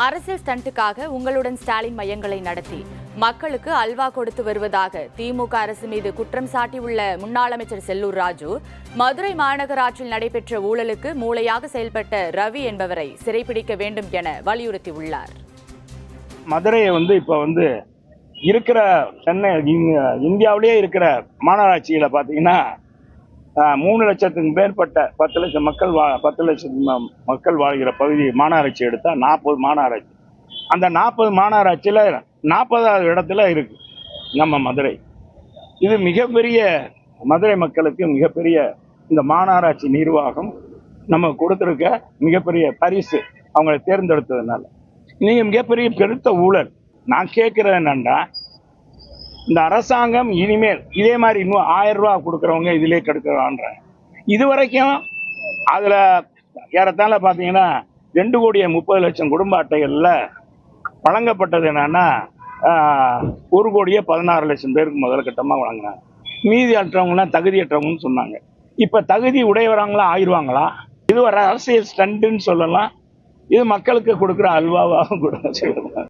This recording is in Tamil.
அரசியல் ஸ்டண்ட்டுக்காக உங்களுடன் ஸ்டாலின் மையங்களை நடத்தி மக்களுக்கு அல்வா கொடுத்து வருவதாக திமுக அரசு மீது குற்றம் சாட்டியுள்ள முன்னாள் அமைச்சர் செல்லூர் ராஜு, மதுரை மாநகராட்சியில் நடைபெற்ற ஊழலுக்கு மூளையாக செயல்பட்ட ரவி என்பவரை சிறைப்பிடிக்க வேண்டும் என வலியுறுத்தியுள்ளார். மதுரையை இப்ப இருக்கிற சென்னை இந்தியாவிலேயே இருக்கிற மாநகராட்சியில பாத்தீங்கன்னா 3 லட்சத்துக்கு மேற்பட்ட 10 லட்சம் மக்கள் வாழ்கிற பகுதி மாநகராட்சி எடுத்தா 40 மாநகராட்சி. அந்த 40 மாநகராட்சியில 40வது இடத்துல இருக்கு நம்ம மதுரை. இது மிகப்பெரிய மதுரை மக்களுக்கு மிகப்பெரிய இந்த மாநகராட்சி நிர்வாகம் நம்ம கொடுத்திருக்க மிகப்பெரிய பரிசு, அவங்களை தேர்ந்தெடுத்ததுனால. நீங்க மிகப்பெரிய பெருத்த ஊழல். நான் கேட்கிறது என்னன்னா, இந்த அரசாங்கம் இனிமேல் இதே மாதிரி இன்னும் 1000 ரூபாய் கொடுக்குறவங்க இதிலே கெடுக்கிறான்ற. இதுவரைக்கும் அதுல ஏறத்தாழ பாத்தீங்கன்னா 2,30,00,000 குடும்ப அட்டைகள்ல வழங்கப்பட்டது என்னன்னா 1,16,00,000 பேருக்கு முதல் கட்டமா வழங்கினாங்க. மீதி அற்றவங்கலாம் தகுதியற்றவங்கன்னு சொன்னாங்க. இப்ப தகுதி உடையவராங்களா ஆயிடுவாங்களா? இது ஒரு அரசியல் ஸ்டண்ட்னு சொல்லலாம். இது மக்களுக்கு கொடுக்குற அல்வாவாக கூட சொல்லலாம்.